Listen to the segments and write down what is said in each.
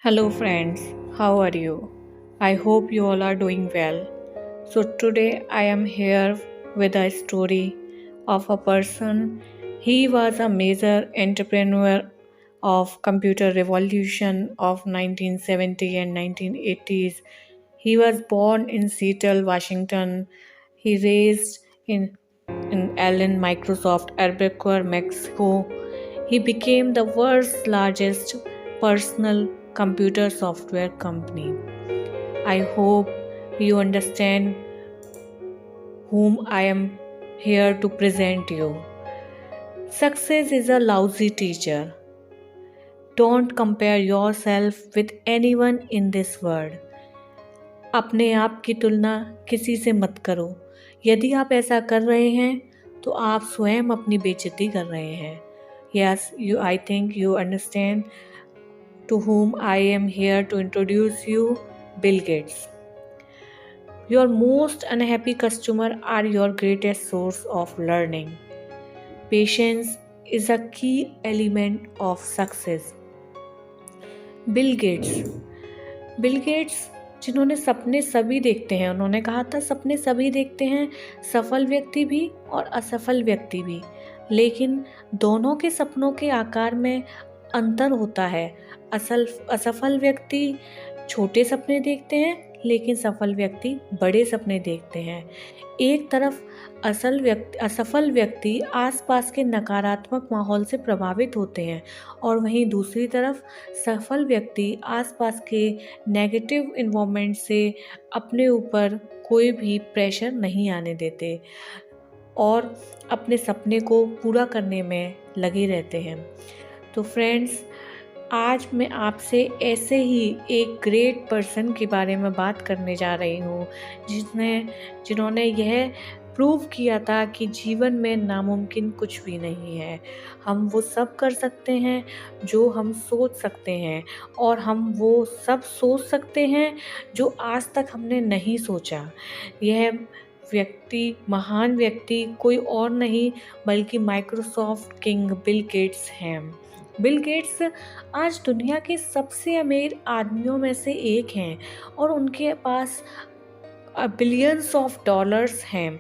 Hello, friends. How are you? I hope you all are doing well. So, today I am here with a story of a person. He was a major entrepreneur of computer revolution of 1970 and 1980s. He was born in Seattle, Washington. He raised in Allen Microsoft, Albuquerque, Mexico. He became the world's largest personal computer software company. I hope you understand whom I am here to present you. Success is a lousy teacher. Don't compare yourself with anyone in this world. अपने आप की तुलना किसी से मत करो. यदि आप ऐसा कर रहे हैं तो आप स्वयं अपनी बेइज्जती कर रहे हैं. Yes, I think you understand to whom I am here to introduce you, Bill Gates. Your most unhappy customer are your greatest source of learning. Patience is a key element of success. Bill Gates जिन्होंने सपने सभी देखते हैं, उन्होंने कहा था सपने सभी देखते हैं, सफल व्यक्ति भी और असफल व्यक्ति भी, लेकिन दोनों के सपनों के आकार में अंतर होता है. असफल व्यक्ति छोटे सपने देखते हैं, लेकिन सफल व्यक्ति बड़े सपने देखते हैं. एक तरफ असफल व्यक्ति आसपास के नकारात्मक माहौल से प्रभावित होते हैं और वहीं दूसरी तरफ सफल व्यक्ति आसपास के नेगेटिव इन्वायरमेंट से अपने ऊपर कोई भी प्रेशर नहीं आने देते और अपने सपने को पूरा करने में लगे रहते हैं. तो फ्रेंड्स, आज मैं आपसे ऐसे ही एक ग्रेट पर्सन के बारे में बात करने जा रही हूँ जिन्होंने यह प्रूव किया था कि जीवन में नामुमकिन कुछ भी नहीं है. हम वो सब कर सकते हैं जो हम सोच सकते हैं और हम वो सब सोच सकते हैं जो आज तक हमने नहीं सोचा. यह महान व्यक्ति कोई और नहीं बल्कि माइक्रोसॉफ्ट किंग बिल गेट्स हैं. बिल गेट्स आज दुनिया के सबसे अमीर आदमियों में से एक हैं और उनके पास बिलियंस ऑफ डॉलर्स हैं.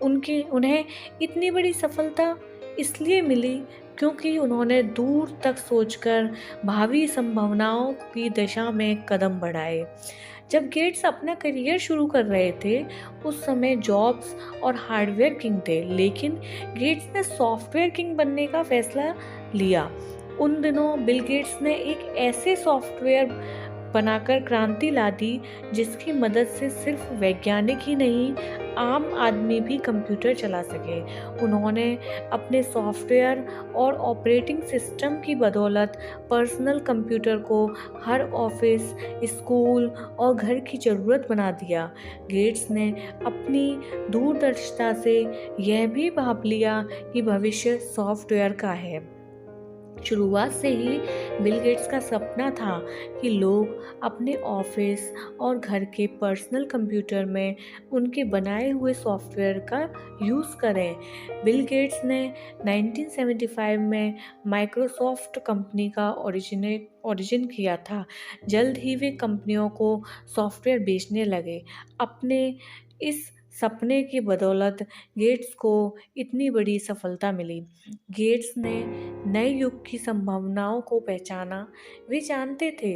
उन्हें इतनी बड़ी सफलता इसलिए मिली क्योंकि उन्होंने दूर तक सोचकर भावी संभावनाओं की दिशा में कदम बढ़ाए. जब गेट्स अपना करियर शुरू कर रहे थे उस समय जॉब्स और हार्डवेयर किंग थे, लेकिन गेट्स ने सॉफ्टवेयर किंग बनने का फैसला लिया. उन दिनों बिल गेट्स ने एक ऐसे सॉफ्टवेयर बनाकर क्रांति ला दी जिसकी मदद से सिर्फ वैज्ञानिक ही नहीं, आम आदमी भी कंप्यूटर चला सके. उन्होंने अपने सॉफ्टवेयर और ऑपरेटिंग सिस्टम की बदौलत पर्सनल कंप्यूटर को हर ऑफिस, स्कूल और घर की ज़रूरत बना दिया. गेट्स ने अपनी दूरदर्शिता से यह भी भांप लिया कि भविष्य सॉफ्टवेयर का है. शुरुआत से ही बिल गेट्स का सपना था कि लोग अपने ऑफिस और घर के पर्सनल कंप्यूटर में उनके बनाए हुए सॉफ्टवेयर का यूज़ करें. बिल गेट्स ने 1975 में माइक्रोसॉफ्ट कंपनी का ओरिजिन किया था. जल्द ही वे कंपनियों को सॉफ्टवेयर बेचने लगे. अपने इस सपने की बदौलत गेट्स को इतनी बड़ी सफलता मिली. गेट्स ने नए युग की संभावनाओं को पहचाना. वे जानते थे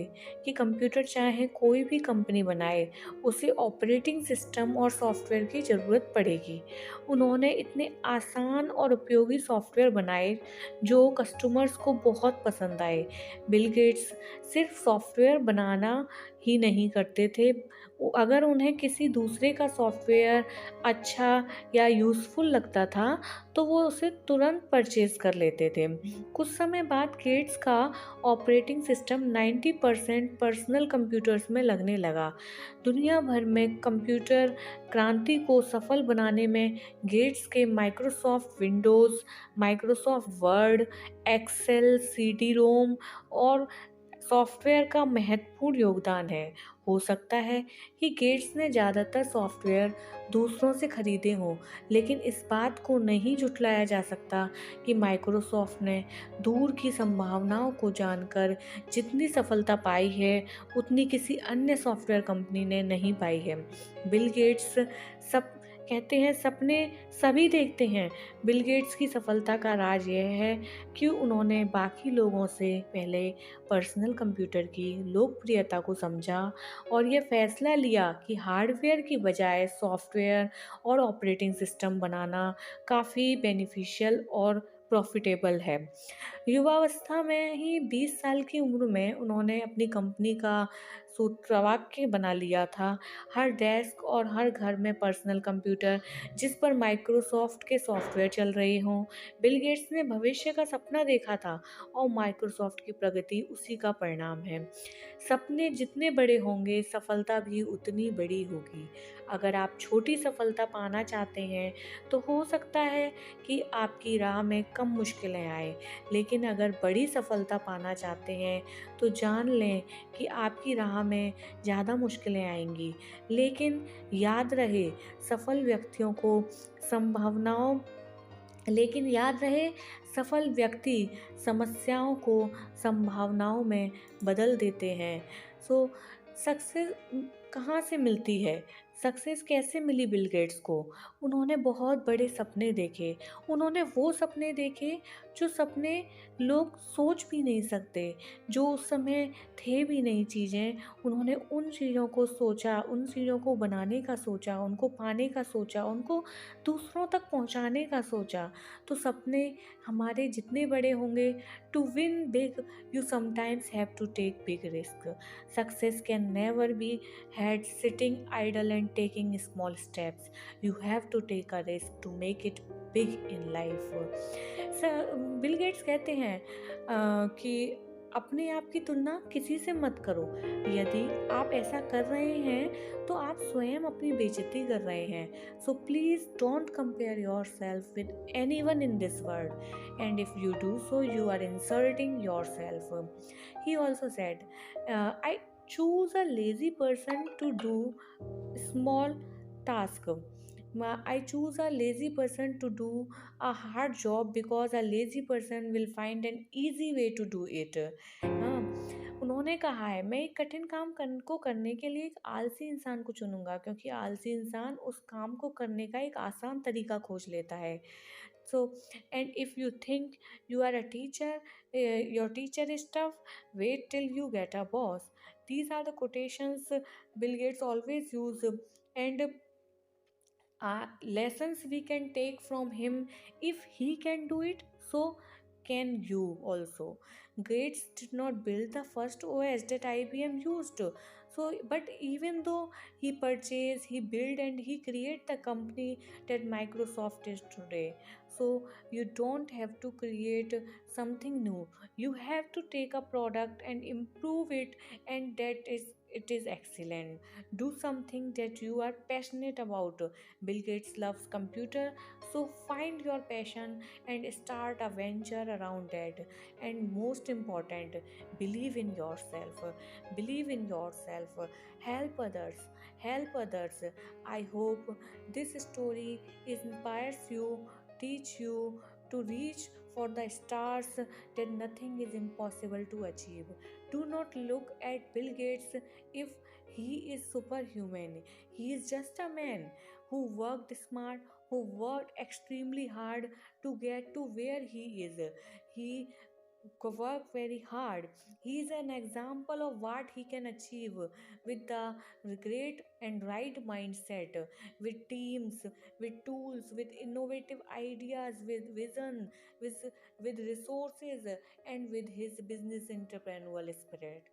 कि कंप्यूटर चाहे कोई भी कंपनी बनाए, उसे ऑपरेटिंग सिस्टम और सॉफ्टवेयर की ज़रूरत पड़ेगी. उन्होंने इतने आसान और उपयोगी सॉफ्टवेयर बनाए जो कस्टमर्स को बहुत पसंद आए. बिल गेट्स सिर्फ सॉफ्टवेयर बनाना ही नहीं करते थे. अगर उन्हें किसी दूसरे का सॉफ्टवेयर अच्छा या यूज़फुल लगता था तो वो उसे तुरंत परचेज कर लेते थे. कुछ समय बाद गेट्स का ऑपरेटिंग सिस्टम 90% पर्सनल कंप्यूटर्स में लगने लगा. दुनिया भर में कंप्यूटर क्रांति को सफल बनाने में गेट्स के Microsoft Windows, Microsoft Word, Excel, CD-ROM और सॉफ्टवेयर का महत्वपूर्ण योगदान है। हो सकता है कि गेट्स ने ज़्यादातर सॉफ्टवेयर दूसरों से खरीदे हों, लेकिन इस बात को नहीं झुठलाया जा सकता कि माइक्रोसॉफ्ट ने दूर की संभावनाओं को जानकर जितनी सफलता पाई है, उतनी किसी अन्य सॉफ्टवेयर कंपनी ने नहीं पाई है। बिल गेट्स सब कहते हैं सपने सभी देखते हैं। बिल गेट्स की सफलता का राज यह है कि उन्होंने बाकी लोगों से पहले पर्सनल कंप्यूटर की लोकप्रियता को समझा और यह फैसला लिया कि हार्डवेयर की बजाय सॉफ्टवेयर और ऑपरेटिंग सिस्टम बनाना काफ़ी बेनिफिशियल और प्रॉफिटेबल है। युवावस्था में ही 20 साल की उम्र में उन्होंने अपनी कंपनी का सूत्रवाक्य बना लिया था, हर डेस्क और हर घर में पर्सनल कंप्यूटर जिस पर माइक्रोसॉफ्ट के सॉफ्टवेयर चल रहे हों। बिल गेट्स ने भविष्य का सपना देखा था और माइक्रोसॉफ्ट की प्रगति उसी का परिणाम है। सपने जितने बड़े होंगे, सफलता भी उतनी बड़ी होगी। अगर आप छोटी सफलता पाना चाहते हैं, तो हो सकता है कि आपकी राह में कम मुश्किलें आए, लेकिन अगर बड़ी सफलता पाना चाहते हैं, तो जान लें कि आपकी राह में ज़्यादा मुश्किलें आएंगी। लेकिन याद रहे सफल व्यक्तियों को संभावनाओं लेकिन याद रहे सफल व्यक्ति समस्याओं को संभावनाओं में बदल देते हैं। सो सक्सेस कहाँ से मिलती है? सक्सेस कैसे मिली बिल गेट्स को? उन्होंने बहुत बड़े सपने देखे। उन्होंने वो सपने देखे जो सपने लोग सोच भी नहीं सकते, जो उस समय थे भी नहीं चीज़ें। उन्होंने उन चीज़ों को सोचा, उन चीज़ों को बनाने का सोचा, उनको पाने का सोचा, उनको दूसरों तक पहुंचाने का सोचा। तो सपने हमारे जितने बड़े होंगे, to win big you sometimes have to take big risk. Success can never be had sitting idle and taking small steps. You have to take a risk to make it big in life. Bill Gates कहते हैं कि अपने आप की तुलना किसी से मत करो। यदि आप ऐसा कर रहे हैं तो आप स्वयं अपनी बेइज्जती कर रहे हैं। So please don't compare yourself with any one in this world, and if you do so you are insulting yourself. He also said, I choose a lazy person to do small task. I choose a lazy person to do a hard job because a lazy person will find an easy way to do it. हाँ, उन्होंने कहा है मैं एक कठिन काम को करने के लिए एक आलसी इंसान को चुनूंगा, क्योंकि आलसी इंसान उस काम को करने का एक आसान तरीका खोज लेता है। So, and if you think you are a teacher, your teacher is tough, wait till you get a boss. These are the quotations Bill Gates always use, and lessons we can take from him. If he can do it, so can you also. Gates did not build the first OS that IBM used. So, but even though he purchased, he built, and he created the company that Microsoft is today. So you don't have to create something new. You have to take a product and improve it, and it is excellent. Do something that you are passionate about. Bill Gates loves computer, so find your passion and start a venture around that. And most important, believe in yourself. Believe in yourself. Help others. Help others. I hope this story inspires you, teach you to reach for the stars, that nothing is impossible to achieve. Do not look at Bill Gates if he is superhuman. He is just a man who worked smart, who worked extremely hard to get to where he is. He work very hard. He is an example of what he can achieve with the great and right mindset, with teams, with tools, with innovative ideas, with vision, with resources, and with his business entrepreneurial spirit.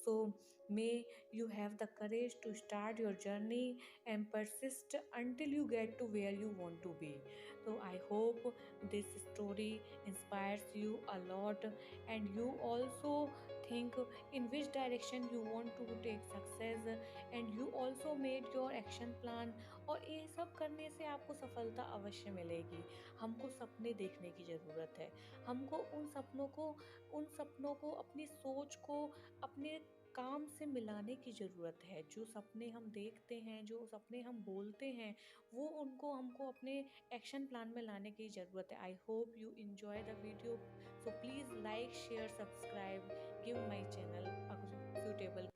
So may you have the courage to start your journey and persist until you get to where you want to be. So I hope this story inspires you a lot, and you also think in which direction you want to take success, and you also made your action plan। और ये सब करने से आपको सफलता अवश्य मिलेगी। हमको सपने देखने की ज़रूरत है। हमको उन सपनों को अपनी सोच को अपने काम से मिलाने की ज़रूरत है। जो सपने हम देखते हैं, जो सपने हम बोलते हैं, वो उनको हमको अपने एक्शन प्लान में लाने की ज़रूरत है। I hope you enjoy the video, so please like, share, subscribe, give my channel a suitable comment।